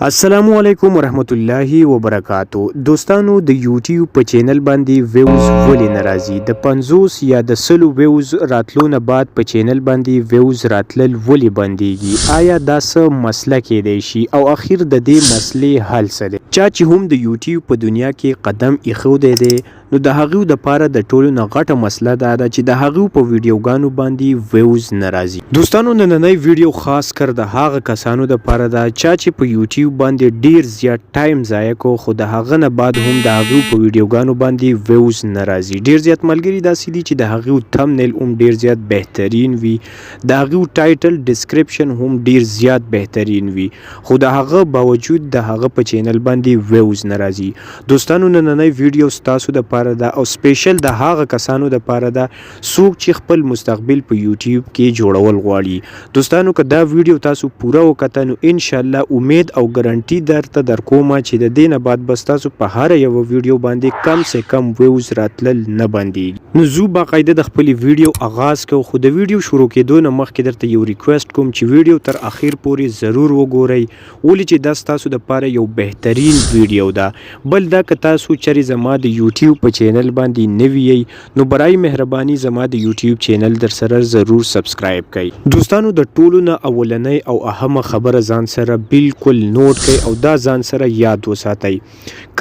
السلام علیکم ورحمت الله وبرکاتو. دوستانو د یوټیوب په چینل باندې ویوز ولې ناراضي؟ د 50 یا د 100 ویوز راتلو نه بعد په چینل باندې ویوز راتلل ولې بنديږي؟ آیا دا څه مسله کېدای شي او اخر د دې مسلې حل څه دی؟ چا چې هم د یوټیوب په دنیا کې قدم ایښودی دی نو د هغو دپاره د ټولو نه غټه مسله دا ده چې د هغو په ویډیوګانو باندې ویوز نه راځي. دوستانو نننۍ ویډیو خاص کر د هغه کسانو دپاره ده چا چې په یوټیوب باندې ډیر زیات ټایم ضایع کو خو د هغه نه بعد هم د هغو په ویډیوګانو باندې ویوز نه راځي. ډیر زیات ملګري داسې دي چې د هغو تمنیل هم ډیر زیات بهترین وي، د هغو ټایټل ډسکرپشن هم ډیر زیات بهترین وي، خو د هغه باوجود د هغه په چینل باندې ویوز نه راځي. دوستانو نننۍ ویډیو ستاسو د ده او سپیشل د هغه کسانو د پاره ده څوک چې خپل مستقبل په یوټیوب کې جوړول غواړي. دوستانو که دا ویډیو تاسو پوره وکړه نو ان شاء الله امید او ګارانټي درته درکوم چې د دې نه بعد بس تاسو په هر یو ویډیو باندې کم سے کم ویوز راتلل نه بنديږي. نو زه باقاعده د خپل ویډیو آغاز کوم، خو د ویډیو شروع کېدو نه مخکې درته یو ریکوست کوم چې ویډیو تر اخر پورې ضرور وګورئ، ولې چې دا تاسو د پاره یو بهترین ویډیو ده. بل دا که تاسو چېرې زما د یوټیوب په چینل باندې نوی یې نو برای مهرباني زما د یوټیوب چینل در سره ضرور سبسکرایب کړئ. دوستانو د ټولو نه اولنۍ او اهمه خبره ځان سره بالکل نوٹ کړئ او دا ځان سره یاد وساتئ.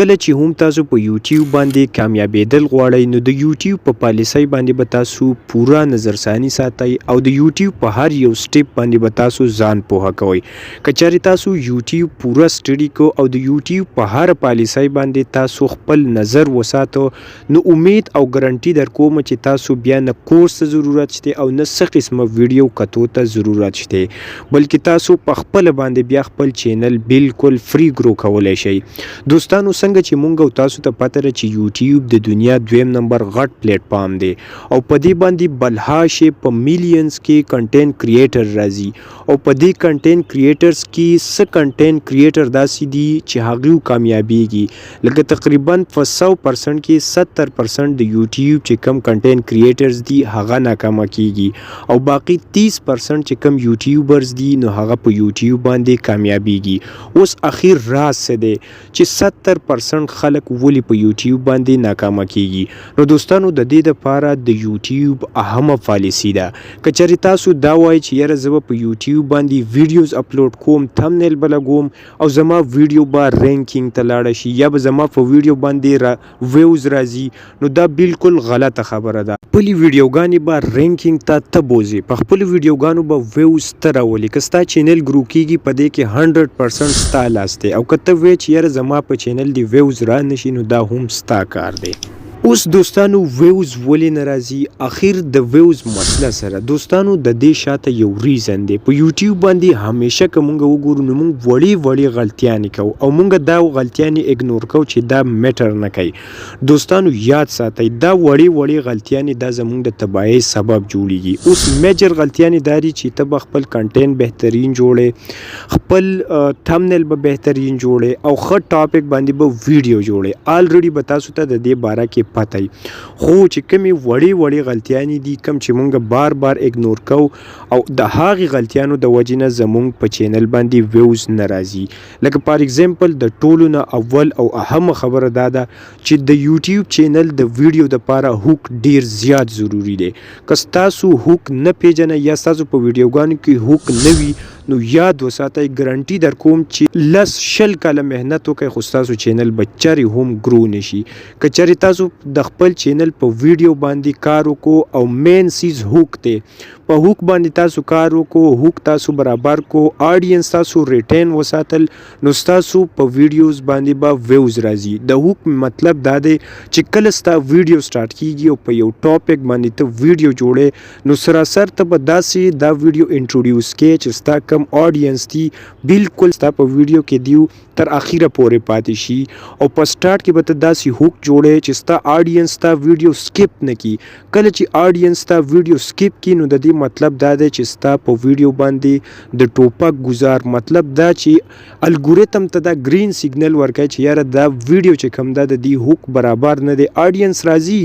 کله چې هم تاسو په یوټیوب باندې کامیابیدل غواړئ نو د یوټیوب په پالیسۍ باندې به تاسو پوره نظرثاني ساتئ او د یوټیوب په هر یو سټیپ باندې به تاسو ځان پوهه کوئ. که چېرې تاسو یوټیوب پوره سټډي کو او د یوټیوب په هر پالیسۍ باندې تاسو خپل نظر وساتو نو امید او ګارانټي در کوم چې تاسو بیا نه کورس ته ضرورت شته او نه څه قسمه ویډیو کتو ته ضرورت شته، بلکې تاسو په خپل باندې بیا خپل چینل بالکل فری ګرو کولای شئ. دوستانو څنګه چې مونږ او تاسو ته پته ده چې یوټیوب د دنیا دویم نمبر غټ پلیټ فارم دی او په دې باندې بلهاشه په میلیونز کې کنټینټ کریټر راځي او په دې کنټینټ کریټرز کې څه کنټینټ کریټر داسې دي چې هغوی کامیابیږي، لکه تقریبا په 100% کې 70% د یوټیوب چې کم کنټینټ کریټرز دي هغه ناکامه کیږي او باقی 30% چې کم یوټیوبرز دي نو هغه په یوټیوب باندې کامیابیږي. اوس اخیر راز څه دی چې 70% خلک ولې په یوټیوب باندې ناکامه کیږي؟ نو دوستانو د دې لپاره د یوټیوب اهمه پالیسی ده. که چېرې تاسو دا وایئ چې یاره زه به په یوټیوب باندې ویډیوز اپلوډ کوم، تمنیل به لګوم او زما ویډیو به رینکینګ ته لاړه شي یا به زما په ویډیو باندې ویوز راځي، نو دا بالکل غلطه خبره ده. خپل ویډیوګانې به رینکینګ ته بوزي، په خپل ویډیوګانو به ویوز ته راولي. که ستا چینل ګرو کیږي په دې کې 100% ستا لاس دی او که ته وایې چې یاره زما په چینل دی ویوز را نشي نو دا هم ستا کار دی. اوس دوستانو ویوز ولې نه راځي؟ اخر د ویوز مسله سره دوستانو د دې شاته یو ریزن دی. په یوټیوب باندې همیشه که مونږ وګورو نو مونږ وړې غلطیانې کوو او مونږ دا غلطیانې اګنور کوو چې دا میټر نه کوي. دوستانو یاد ساتئ دا وړې غلطیانې دا زمونږ د تباهۍ سبب جوړیږي. اوس میجر غلطیانې دا دي چې ته به خپل کنټینټ بهترین جوړې، خپل تمنیل به بهترین جوړې او ښه ټاپک باندې به ویډیو جوړې. آلریډي به تاسو ته د دې باره کې پته خو چې کمی وړې غلطیانې دي کم چې مونږ بار اګنور کوو او د هغې غلطیانو د وجې نه زمونږ په چینل باندې ویوز نه راځي. لکه فار ایگزامپل د ټولو نه اول او اهمه خبره دا ده چې د یوټیوب چینل د ویډیو دپاره هوک ډیر زیات ضروری دی. که ستاسو هوک نه پیژنئ یا ستاسو په ویډیوګانو کې هوک نه وي نو یاد وساتئ ګارانټي در کوم چې 10 کاله محنت وکړئ خو ستاسو چینل به چرې هم ګرو نشي. که چېرې تاسو د خپل چینل په ویډیو باندې کار وکړو او مین سیز هوک دی، په هوک باندې تاسو کار وکړو، هوک تاسو برابر کو، آډینس تاسو ریټین وساتل نو ستاسو په ویډیوز باندې به ویوز راځي. د هوک مطلب دا دی چې کله ستا ویډیو سٹارټ کیږي او په یو ټاپک باندې ته ویډیو جوړې نو سراسر ته به داسې دا ویډیو انټروډیوس کې چې ستا کم آډینس دي بالکل ستا په ویډیو کې دیو تر اخیره پورې پاتې شي او په سٹارټ کې به ته داسې هوک جوړې چې ستا آډینس تا ویډیو سکپ نه کی. کله چې آډینس تا ویډیو سکپ کی نو د دې مطلب دا دی چې ستا په ویډیو باندې د ټوپک گزار مطلب دا چې الګوریتم ته دا گرین سیګنل ورکړي چې یاره دا ویډیو چې کوم دا د دې هوک برابر نه دی. آډینس راځي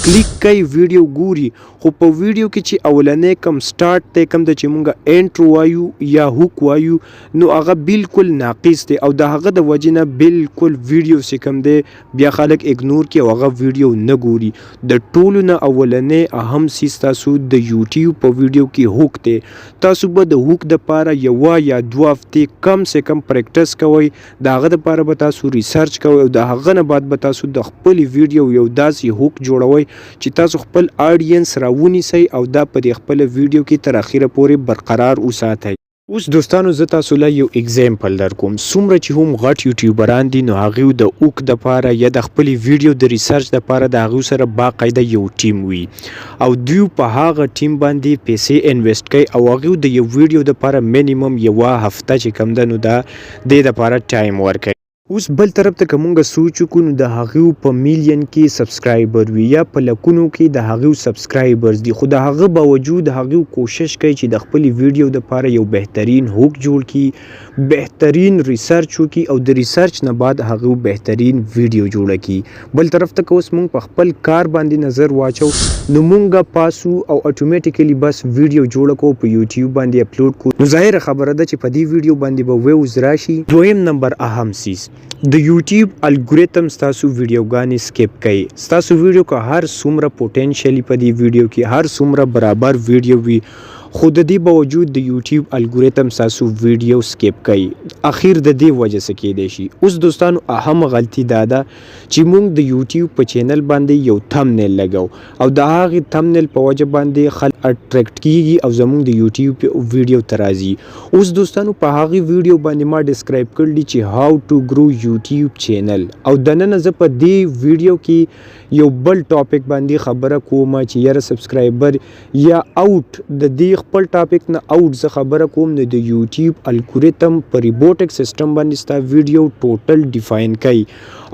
کلیک کوي ویډیو ګوري خو په ویډیو کې چې اولنې کم سٹارټ ته کم د چې مونږه انټرو وایو یا هوک وایو نو هغه بالکل ناقص دی او د هغه د وجې نه بالکل ویډیو چې کوم دی بیا خلک اګنور کوي او هغه ویډیو نه ګوري. د ټولو نه اولنی اهم څیز تاسو د یوټیوب په ویډیو کې هوک دی. تاسو به د هوک دپاره یوه یا دوه هفتې کم سے کم پریکټس کوئ. د هغه دپاره به تاسو ریسرچ کوئ او د هغه نه بعد به تاسو د خپلې ویډیو یو داسې هوک جوړوئ چې تاسو خپل آډینس راونیسئ او دا په دې خپله ویډیو کې تر اخره پورې برقرار وساتئ. اوس دوستانو زه تاسو له یو اگزامپل در کوم. څومره چې هم غټ یوټیوبران دي نو هغوی د هوک دپاره یا د خپلې ویډیو د ریسرچ دپاره د هغوی سره باقاعده یو ټیم وي او دوی په هغه ټیم باندې پیسې انویسټ کوي او هغوی د یو ویډیو دپاره مینیمم یوه هفته چې کوم ده نو د دې دپاره ټایم ورکوي. اوس بل طرف ته که مونږ سوچ وکړو نو د هغوی په میلیون کې سبسکرایبر وي یا په لکونو کې د هغوی سبسکرایبرز دي، خو د هغه باوجود هغوی کوشش کوي چې د خپلې ویډیو دپاره یو بهترین هوک جوړ کړي، بهترین ریسرچ وکړي او د ریسرچ نه بعد هغوی بهترین ویډیو جوړه کړي. بل طرف ته که اوس مونږ په خپل کار باندې نظر واچو نو مونږ پاسو او اتومیټیکلی بس ویډیو جوړه کوو په یوټیوب باندې اپلوډ کوو. نو ظاهره خبره ده چې په دې ویډیو باندې به ویوز راشي. دویم نمبر اهم څیز د یوټیوب الګوریتم ستاسو ویډیوګانې سکیپ کوي. ستاسو ویډیو که هر څومره پوټینشلی په دې ویډیو کې هر څومره برابر ویډیو وي خو د دې باوجود د یوټیوب الګوریتم ستاسو ویډیو سکیپ کوي. اخیر د دې وجه څه کیدای شي؟ اوس دوستانو اهم غلطي دا ده چې موږ د یوټیوب په چینل باندې یو تمنیل لګو او د هغې تمنیل په وجه باندې خلک اټریکټ کیږي او زموږ د یوټیوب ویډیو ته راځي. اوس دوستانو په هغې ویډیو باندې ما ډسکرایب کړي چې هاو ټو ګرو یوټیوب چینل او دننه زه په دې ویډیو کې یو بل ټاپک باندې خبره کوم چې یاره سبسکرایبر یا آوټ د دې خپل ټاپک نه آوټ زه خبره کوم نو د یوټیوب الګوریتم په ریبوټک سیسټم باندې ستا ویډیو ټوټل ډیفاین کوي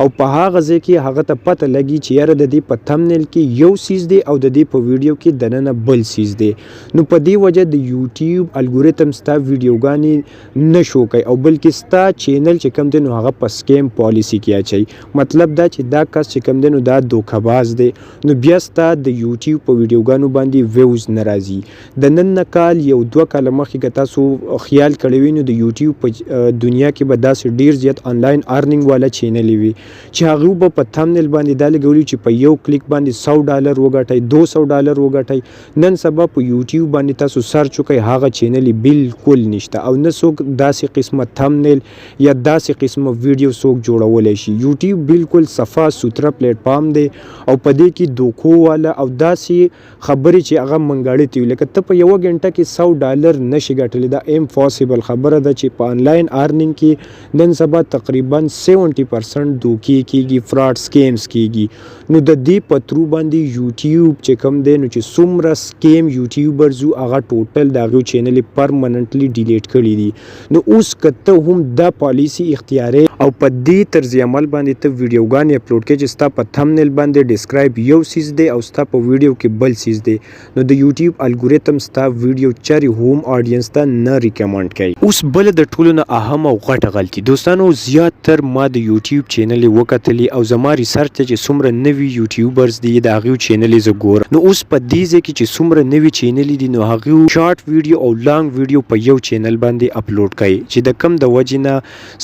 او په هغه ځای کې هغه ته پته لګي چې یاره د دې په تمنیل کې یو سیز دی او د دې په ویډیو کې دننه بل سیز دی. نو په دې وجه د یوټیوب الګوریتم ستا ویډیوګانې نه شو کوي او بلکې ستا چینل چې کوم دی نو هغه په سکیم پالیسي کې اچوي. مطلب دا چې دا کس چې کوم دی نو دا دوکهباز دی نو بیا ستا د یوټیوب په ویډیوګانو باندې ویوز نه راځي. د نن کال یو دوه کاله مخکې که تاسو خیال کړی وي نو د یوټیوب په دنیا کې به داسې ډیر زیات آنلاین ارننګ والا چینلې وي چې هغوی به په تمنیل باندې دا لګولي چې په یو کلیک باندې $100 وګټئ، $200 وګټئ. نن سبا په یوټیوب باندې تاسو سرچ وکئ هغه چینلې بالکل نشته او نه څوک داسې قسمه تمنیل یا داسې قسمه ویډیو څوک جوړولی شي. یوټیوب بالکل صفا سوتره پلیټفارم دی او په دې کې دوکو والا او داسې خبرې چې هغه منګاړې ته وي لکه ته په یوه ګنټه کې $100 نشي ګټلی. دا امپاسبل خبره ده چې په آنلاین ارننګ کې نن سبا تقریبا 70% دوکې کیږي، فراډ سکیمز کیږي. نو د دې په ترو باندې یوټیوب چې کوم دی نو چې څومره سکیم یوټیوبرز وو هغه ټوټل د هغوی چینلې پرمننټلی ډیلیټ کړي دي. نو اوس که ته هم دا پالیسي اختیارې او په دې طرز عمل باندې ته ویډیوګانې اپلوډ کړې چې ستا په تمنیل باندې ډسکرایب یو سیز دی او ستا په ویډیو کې بل سیز دی نو د یوټیوب الګوریتم ستا ویډیو چاري هم آډینس ته نه ریکمنډ کوي. اوس بل د ټولو نه اهم او غټه غلطي دوستانو زیاتر ما د یوټیوب چینلې وکتلې او زما ریسرچ ته چې څومره نوي یوټیوبرز دي د هغوی چینلې زه ګورم. نو اوس په دې ځای کې چې څومره نوي چینلې دي نو هغوی شارټ ویډیو او لانګ ویډیو په یو چینل باندې اپلوډ کوي چې د کم د وجې نه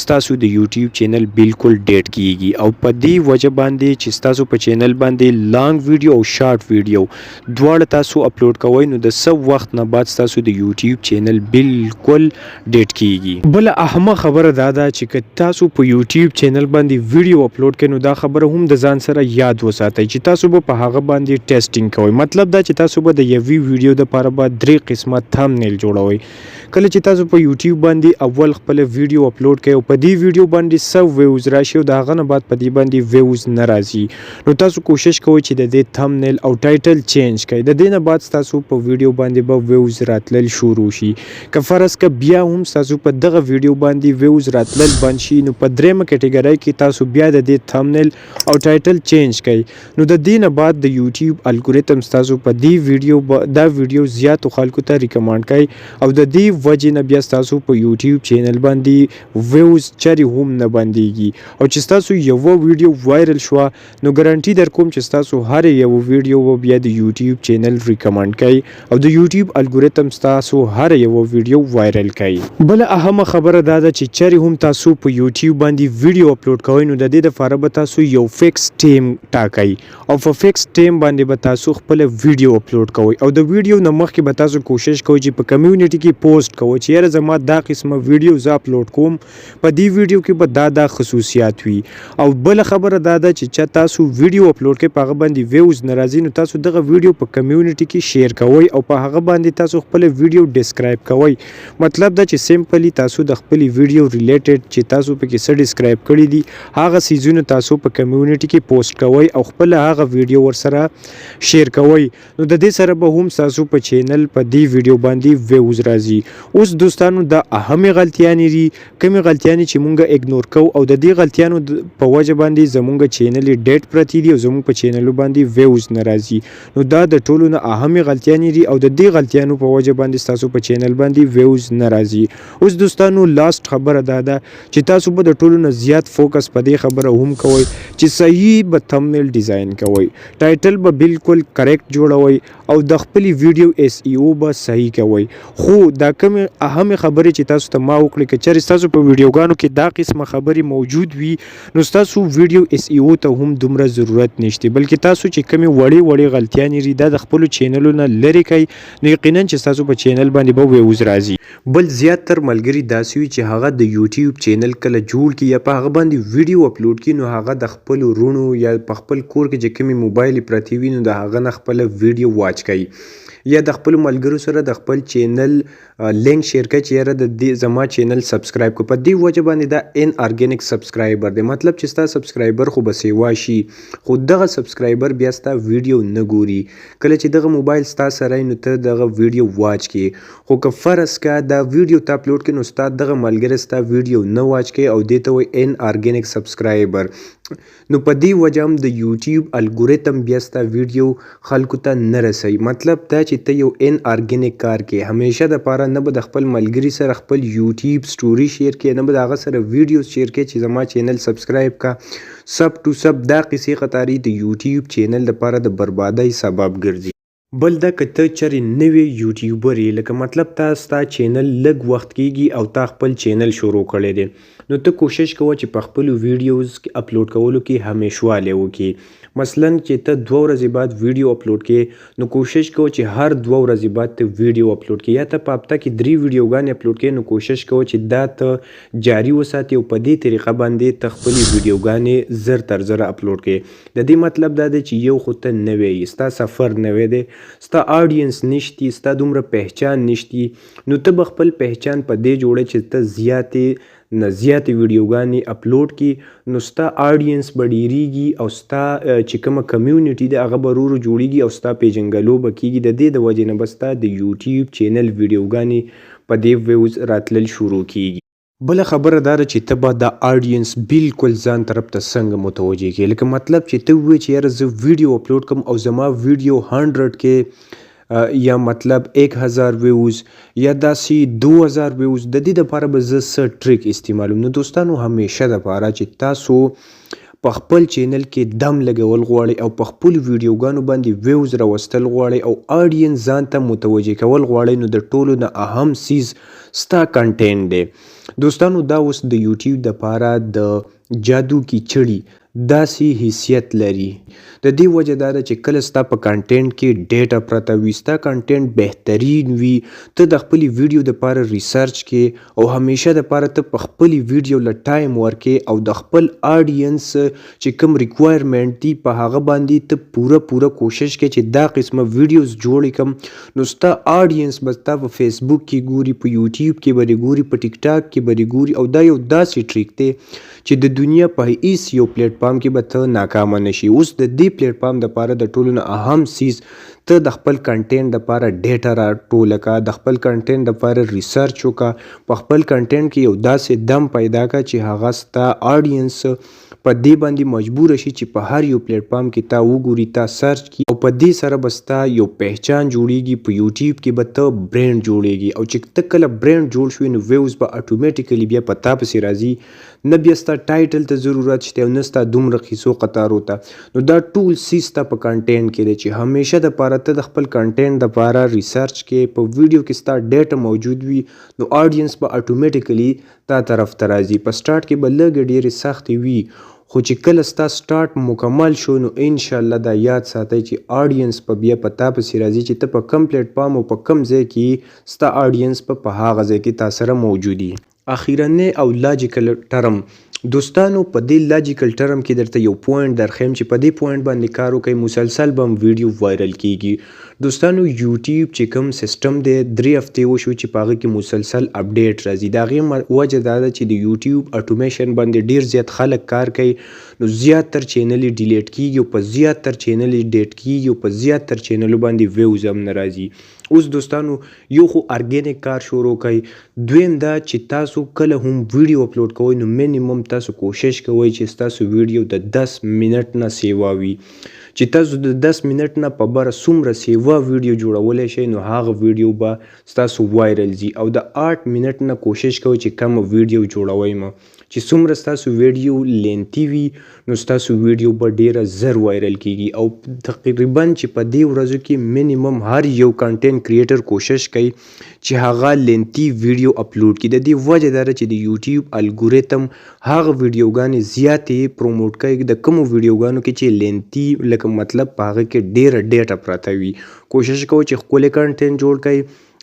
ستاسو د یوټیوب چینل بالکل ډیټ کیږي او په دې وجه باندې چې ستاسو په چینل باندې لانګ ویډیو او شارټ ویډیو دواړه تاسو اپلوډ کوئ نو د څه وخت نه بعد ستاسو د یوټیوب چینل بالکل ډیټ کیږي. بل اهمه خبره دا ده چې که تاسو په یوټیوب چینل باندې ویډیو اپلوډ کړئ نو دا خبره هم د ځان سره یاد وساتئ چې تاسو به په هغه باندې ټیسټینګ کوئ. مطلب دا چې تاسو به د یوې ویډیو دپاره به 3 قسمه تمنیل جوړوئ. کله چې تاسو په یوټیوب باندې اول خپل ویډیو اپلوډ کړئ او په دې ویډیو باندې څه ویوز راشي او د هغه نه بعد په دې باندې ویوز نه راځي نو تاسو کوشش کوئ چې د دې تمنیل او ټایټل چینج کړئ. د دې نه بعد ستاسو په ویډیو باندې به ویوز راتلل شروع شي. که فرض که بیا هم ستاسو په دغه ویډیو باندې ویوز راتلل بند شي نو په درېیمه کټګرۍ کې تاسو بیا د دې تمنیل او ټایټل چینج کړئ نو د دې نه بعد د یوټیوب الګوریتم ستاسو په دې ویډیو دا ویډیو زیاتو خلکو ته ریکمنډ کړئ او د دې وجې نه بیا ستاسو په یوټیوب چینل باندې ویوز چاري هم نه بندیږي او چې ستاسو یوه ویډیو وایرل شوه نو ګارانټي در کوم چې ستاسو هر یو ویډیو بیا د یوټیوب چینل ریکمنډ کوي او د یوټیوب یوټیوب الګوریتم تاسو هر یو ویډیو وایرل کوي. بل اهمه خبره دا ده چې چېرې هم تاسو په یوټیوب باندې ویډیو اپلوډ کوئ نو د دې لپاره به تاسو یو فکس ټایم ټاکئ او په فکس ټایم باندې به تاسو خپل ویډیو اپلوډ کوئ او د ویډیو نه مخکې به تاسو کوشش کوئ چې په کمیونټي کې پوسټ کوئ چې یاره زما دا قسمه ویډیو زه اپلوډ کوم په دې ویډیو کې به دا خصوصیات وي. او بل خبره دا ده چې تاسو ویډیو اپلوډ کوئ په هغه باندې ویوز نه راځي نو تاسو دغه ویډیو په کمیونټي کې شیر کوئ او په هغه باندې تاسو خپل ویډیو ډسکرایب کوئ. مطلب دا چې سمپلی تاسو د خپل ویډیو ریلیټډ چې تاسو پکې څه ډسکرایب کړي دي هغه سیزونه تاسو په کمیونټي کې پوسټ کوئ او خپل هغه ویډیو ورسره شیر کوئ. نو د دې سره به هم تاسو په چینل په دې ویډیو باندې ویوز راځي. اوس دوستانو دا اهمه غلطیانې دي کومې غلطیانې چې مونږ اګنور کوو او د دې غلطیانو په وجه باندې زمونږ چینل ډیټ پرتی دي او زمونږ په چینل باندې ویوز نه راځي. نو دا د ټولو نه اهمه غلطیانې دي او د دې غلطیانو په وجه باندې تاسو په چینل باندې ویوز نه راځي. اوس دوستانو لاست خبره دا ده چې تاسو به د ټولو نه زیات فوکس په دې خبره هم کوئ چې صحیح به تمنیل ډیزاین کوئ ټایټل به بالکل کریکټ جوړوئ او د خپل ویډیو اس ای او به صحیح کوئ. خو دا کوم اهم خبرې چې تاسو ته ما وکړې که چېرې تاسو په ویډیوګانو کې دا قسمه خبرې موجود وي نو تاسو ویډیو اس ای او ته هم دومره ضرورت نشته بلکې تاسو چې کومې وړې غلطیانې دي دا د خپلو چینلو نه لرې کړئ نو یقینا چې تاسو په چینل باندې به ویوز راځي. بل زیاتره ملګري داسې وي چې هغه د یوټیوب چینل کله جوړ کړي یا په هغه باندې ویډیو اپلوډ کړي نو هغه د خپل ورونو یا په خپل کور کې چې کومې موبایل پرتی وي نو د هغه نه خپل ویډیو واچ کوي یا د خپل ملګرو سره د خپل چینل لینک شیر کړئ چې یاره د زما چینل سبسکرایب کړه. په دې وجه باندې دا ان ارګینک سبسکرایبر دی مطلب چې ستا سبسکرایبر خو به سیوا شي خو دغه سبسکرایبر بیا ستا ویډیو نه ګوري. کله چې دغه موبایل ستا سره نو ته دغه ویډیو واچ کړي خو که فرض کا دا ویډیو ته اپلوډ کړي نو ستا دغه ملګری ستا ویډیو نه واچ کړي او دې ته وایي ان ارګینک سبسکرایبر. نو په دې وجه هم د یوټیوب الګوریتم بیا ستا ویډیو خلکو ته نه رسوي. مطلب دا چې ته یو ان ارګینک کار کې همیشه دپاره نه به د خپل ملګري سره خپل یوټیوب سټوري شیر کې نه به د هغه سره ویډیو شیر کې چې زما چینل سبسکرایب کا سب ټو سب دا قصې قطاري د یوټیوب چینل دپاره د بربادۍ سبب ګرځي. بل دا که ته چېرې نوی یوټیوبر یې لکه مطلب ستا چینل لږ وخت کیږي او تا خپل چینل شروع کړی دی نو ته کوشش کوه چې په خپلو ویډیوز اپلوډ کولو کې همیشوالی وکړي. مثلا چې ته 2 ورځې بعد ویډیو اپلوډ کړې نو کوشش کوه چې هر 2 ورځې بعد ته ویډیو اپلوډ کړې یا ته په هفته کې 3 ویډیوګانې اپلوډ کړې نو کوشش کوه چې دا ته جاري وساتې او په دې طریقه باندې ته خپلې ویډیوګانې زر تر زره اپلوډ کړې. د دې مطلب دا دی چې یو خو ته نوی یې ستا سفر نوی دی ستا آډینس نشتی ستا دومره پہچان نشتی نو ته به خپل پہچان په دې جوړه چې ته زیاتې نه زیاتې ویډیوګانې اپلوډ کړي نو ستا آډینس به ډیریږي او ستا چې کومه کمیونټي ده هغه به ورو جوړیږي او ستا پیژنګلو به کیږي. د دې د وجې نه به ستا د یوټیوب چینل ویډیوګانې په دې ویوز راتلل شروع کیږي. بله خبره دا ده چې ته به د آډینس بالکل ځان طرف ته څنګه متوجه کړې لکه مطلب چې ته ووایې چې یاره زه ویډیو اپلوډ کوم او زما ویډیو 100 کې یا مطلب 1000 ویوز یا داسې 2000 ویوز د دې دپاره به زه څه ټریک استعمالوم. نو دوستانو همیشه دپاره چې تاسو په خپل چینل کې دم لګول غواړئ او په خپل ویډیوګانو باندې ویوز راوستل غواړئ او آډینس ځان ته متوجه کول غواړئ نو د ټولو نه اهم څیز ستا کنټینټ دی. دوستانو دا اوس د یوټیوب دپاره د جادو کی چړی داسې حیثیت لري. د دې وجه دا ده چې کله ستا په کنټینټ کې ډیټا پرته وي ستا کنټینټ بهترین وي ته د خپلې ویډیو دپاره ریسرچ کې او همیشه دپاره ته په خپلې ویډیو له ټایم ورکې او د خپل آډینس چې کوم ریکوایرمنټ دي په هغه باندې ته پوره کوشش کې چې دا قسمه ویډیوز جوړې کړم نو ستا آډینس به ستا په فیسبوک کې ګوري په یوټیوب کې به ګوري په ټیک ټاک کې به ګوري او دا یو داسې ټریک دی چې د دنیا په هیڅ یو پلیټ فارم کې به ته ناکامه نشي. اوس د دې پلیټ فارم دپاره د ټولو نه اهم څیز ته د خپل کنټینټ دپاره ډیټا راټوله کړه د خپل کنټینټ دپاره ریسرچ وکړه په خپل کنټینټ کې یو داسې دم پیدا کړه چې هغه ستا آډینس په دې باندې مجبور شي چې په هر یو پلیټ فارم کې تا وګوري تا سرچ کړي او په دې سره به ستا یو پہچان جوړیږي په یوټیوب کې به ته برینډ جوړیږي او چې ته کله برینډ جوړ شوې نو ویوز به اتوماتیکلی بیا په تا پسې راځي نه بیا ستا ټایټل ته ضرورت شته او نه ستا دومره قیصو قطارو ته. نو دا ټول څیز ستا په کنټینټ کې دی چې همیشه دپاره ته د خپل کنټینټ دپاره ریسرچ کې په ویډیو کې ستا ډیټا موجود وي نو آډینس به اټومیټیکلی تا طرف ته راځي. په سټارټ کې به لږې ډېرې سختې وي خو چې کله ستا سټارټ مکمل شو نو انشاءالله دا یاد ساتئ چې آډینس په بیا په تا پسې راځي چې ته په کم پلیټفارم او په کم ځای کې ستا آډینس په هغه ځای کې تا سره موجود وي. اخیرنی او لاجیکل ټرم دوستانو په دې لاجیکل ټرم کې درته یو پوینټ درخیم چې په دې پوینټ باندې کار وکړئ مسلسل به هم ویډیو وایرل کیږي. دوستانو یوټیوب چې کوم سیسټم دی 3 هفتې وشو چې په هغه کې مسلسل اپډیټ راځي. د هغې وجه دا ده چې د یوټیوب اټومیشن باندې ډیر زیات خلک کار کوي نو زیاتر چینل یې ډیلیټ کیږي او په زیاتر چینل یې ډیټ کیږي او په زیاتر چینلو باندې ویوز هم نه راځي. اوس دوستانو یو خو ارګینک کار شروع کړئ، دویم دا چې تاسو کله هم ویډیو اپلوډ کوئ نو مینیمم تاسو کوشش کوئ چې ستاسو ویډیو د 10 منټ نه سیوا وي. چې تاسو د 10 منټ نه په بره څومره سیوا ویډیو جوړولی شئ نو هغه ویډیو به ستاسو وایرل ځي. او د 8 منټ نه کوشش کوئ چې کم ویډیو جوړوئ ما چې څومره ستاسو ویډیو لینتي وي نو ستاسو ویډیو به ډیره زر وایرل کیږي. او تقریبا چې په دې ورځو کې مینیمم هر یو کنټینټ کریټر کوشش کوي چې هغه لینتي ویډیو اپلوډ کړي. د دې وجه دا ده چې د یوټیوب الګوریتم هغه ویډیوګانې زیاتې پروموټ کوي د کومو ویډیوګانو کې چې لینتي لکه مطلب په هغه کې ډیره ډیټا پرته وي. کوشش کوئ چې ښکلی کنټینټ جوړ کړئ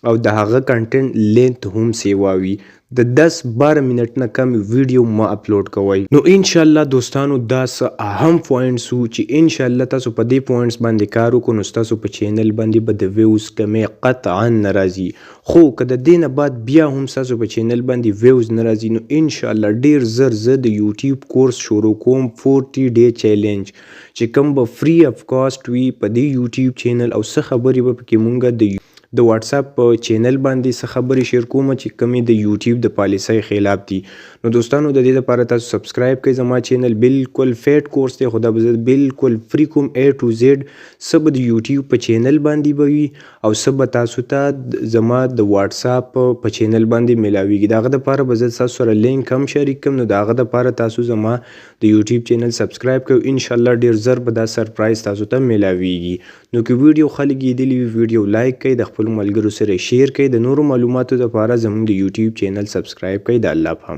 او د هغه کنټینټ لینت هم سیوا وي. د 10-12 منټ نه کم ویډیو ما اپلوډ کوئ. نو انشاءالله دوستانو دا څه اهم پوینټس وو چې انشاءالله تاسو په دې پوینټس باندې کار وکړو نو ستاسو په چینل باندې به د ویوز کمې قطعا نه راځي. خو که د دې نه بعد بیا هم ستاسو په چینل باندې ویوز نه راځي نو انشاءالله ډیر زر زه د یوټیوب کورس شروع کوم 40 ډے چیلنج چې کوم به فری اف کاسټ وي په دې یوټیوب چینل. او څه خبرې به پکې مونږ د واتس اپ په چینل باندې څه خبرې شیر کوم چې کمی د یوټیوب د پالیسۍ خلاف دي. نو دوستانو د دې لپاره تاسو سبسکرایب کړئ زما چینل بالکل فیټ کورس دی خو دا به بالکل فری کوم A to Z. څه به د یوټیوب په چینل باندې به وي او څه به تاسو ته زما د واتس اپ په چینل باندې میلاویږي. د هغه دپاره به زه تاسو سره لینک هم شریک کړم نو د هغه دپاره تاسو زما د یوټیوب چینل سبسکرایب کړئ. انشاءالله ډیر زر به دا سرپرایز تاسو ته میلاویږي. نو که ویډیو خلک لیدلی وي ویډیو لایک کړئ، د خپلو ملګرو سره شیر کړئ، د نورو معلوماتو دپاره زموږ د یوټیوب چینل سبسکرایب کړئ. د الله په امان.